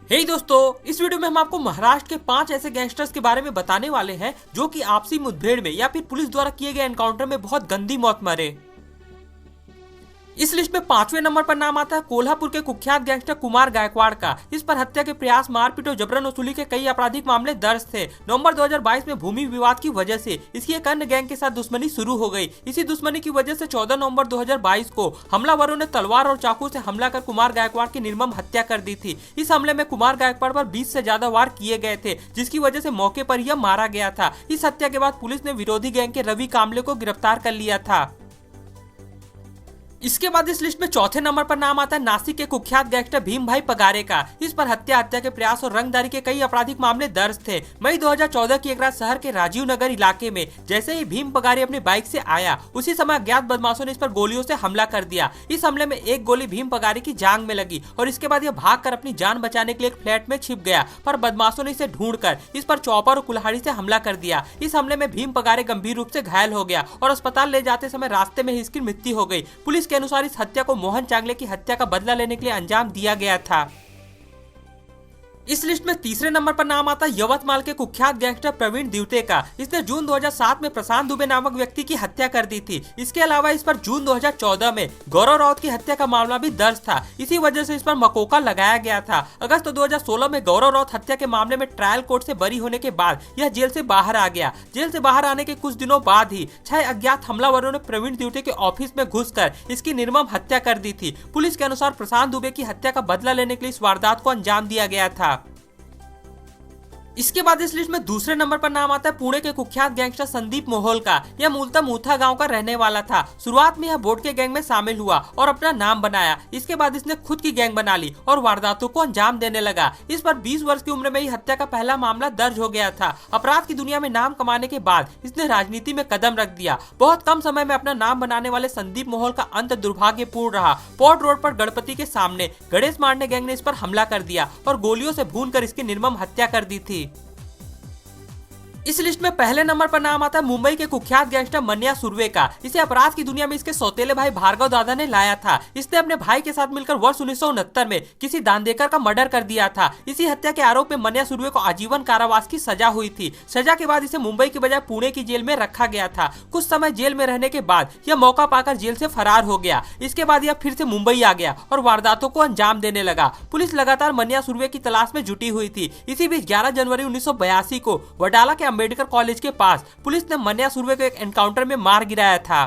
दोस्तों, इस वीडियो में हम आपको महाराष्ट्र के 5 ऐसे गैंगस्टर्स के बारे में बताने वाले हैं जो कि आपसी मुठभेड़ में या फिर पुलिस द्वारा किए गए एनकाउंटर में बहुत गंदी मौत मरे। इस लिस्ट में 5वें नंबर पर नाम आता है कोल्हापुर के कुख्यात गैंगस्टर कुमार गायकवाड़ का। इस पर हत्या के प्रयास, मारपीट और जबरन वसूली के कई आपराधिक मामले दर्ज थे। नवंबर 2022 में भूमि विवाद की वजह से इसकी एक अन्य गैंग के साथ दुश्मनी शुरू हो गई। इसी दुश्मनी की वजह से 14 नवंबर 2022 को हमलावरों ने तलवार और चाकू से हमला कर कुमार गायकवाड़ की निर्मम हत्या कर दी थी। इस हमले में कुमार गायकवाड़ पर 20 से ज्यादा वार किए गए थे, जिसकी वजह से मौके पर यह मारा गया था। इस हत्या के बाद पुलिस ने विरोधी गैंग के रवि कामले को गिरफ्तार कर लिया था। इसके बाद इस लिस्ट में चौथे नंबर पर नाम आता है नासिक के कुख्यात गैंगस्टर भीम भाई पगारे का। इस पर हत्या के प्रयास और रंगदारी के कई आपराधिक मामले दर्ज थे। मई 2014 की एक रात शहर के राजीव नगर इलाके में जैसे ही भीम पगारे अपनी बाइक से आया, उसी समय अज्ञात बदमाशों ने इस पर गोलियों से हमला कर दिया। इस हमले में एक गोली भीम पगारे की जांघ में लगी और इसके बाद यह भागकर अपनी जान बचाने के लिए एक फ्लैट में छिप गया, पर बदमाशों ने इसे ढूंढकर इस पर चौपर और कुल्हाड़ी से हमला कर दिया। इस हमले में भीम पगारे गंभीर रूप से घायल हो गया और अस्पताल ले जाते समय रास्ते में ही इसकी मृत्यु हो गई। पुलिस के अनुसार इस हत्या को मोहन चांगले की हत्या का बदला लेने के लिए अंजाम दिया गया था। इस लिस्ट में तीसरे नंबर पर नाम आता है यवतमाल के कुख्यात गैंगस्टर प्रवीण दिवटे का। इसने जून 2007 में प्रशांत दुबे नामक व्यक्ति की हत्या कर दी थी। इसके अलावा इस पर जून 2014 में गौरव राउत की हत्या का मामला भी दर्ज था। इसी वजह से इस पर मकोका लगाया गया था। अगस्त 2016 में गौरव राउत हत्या के मामले में ट्रायल कोर्ट से बरी होने के बाद यह जेल से बाहर आ गया। जेल से बाहर आने के कुछ दिनों बाद ही 6 अज्ञात हमलावरों ने प्रवीण दिवटे के ऑफिस में घुसकर इसकी निर्मम हत्या कर दी थी। पुलिस के अनुसार प्रशांत दुबे की हत्या का बदला लेने के लिए इस वारदात को अंजाम दिया गया था। इसके बाद इस लिस्ट में दूसरे नंबर पर नाम आता है पुणे के कुख्यात गैंगस्टर संदीप मोहोल का। यह मूलतः मूथा गांव का रहने वाला था। शुरुआत में यह बोट के गैंग में शामिल हुआ और अपना नाम बनाया। इसके बाद इसने खुद की गैंग बना ली और वारदातों को अंजाम देने लगा। इस पर 20 वर्ष की उम्र में ही हत्या का पहला मामला दर्ज हो गया था। अपराध की दुनिया में नाम कमाने के बाद इसने राजनीति में कदम रख दिया। बहुत कम समय में अपना नाम बनाने वाले संदीप मोहोल का अंत दुर्भाग्यपूर्ण रहा। पोर्ट रोड पर गणपति के सामने गणेश मारने गैंग ने इस पर हमला कर दिया और गोलियों से भूनकर इसकी निर्मम हत्या कर दी थी। इस लिस्ट में पहले नंबर पर नाम आता है मुंबई के कुख्यात गैंगस्टर मन्या सुर्वे का। इसे अपराध की दुनिया में इसके सौतेले भाई भार्गव दादा ने लाया था। इसने अपने भाई के साथ मिलकर वर्ष 1969 में किसी दानदेकर का मर्डर कर दिया था। इसी हत्या के आरोप में मन्या सुर्वे को आजीवन कारावास की सजा हुई थी। सजा के बाद इसे मुंबई की बजाय पुणे की जेल में रखा गया था। कुछ समय जेल में रहने के बाद यह मौका पाकर जेल से फरार हो गया। इसके बाद यह फिर से मुंबई आ गया और वारदातों को अंजाम देने लगा। पुलिस लगातार मन्या सुर्वे की तलाश में जुटी हुई थी। इसी बीच 11 जनवरी 1982 को वडाला के अम्बेडकर कॉलेज के पास पुलिस ने मन्या सुर्वे को एक एनकाउंटर में मार गिराया था।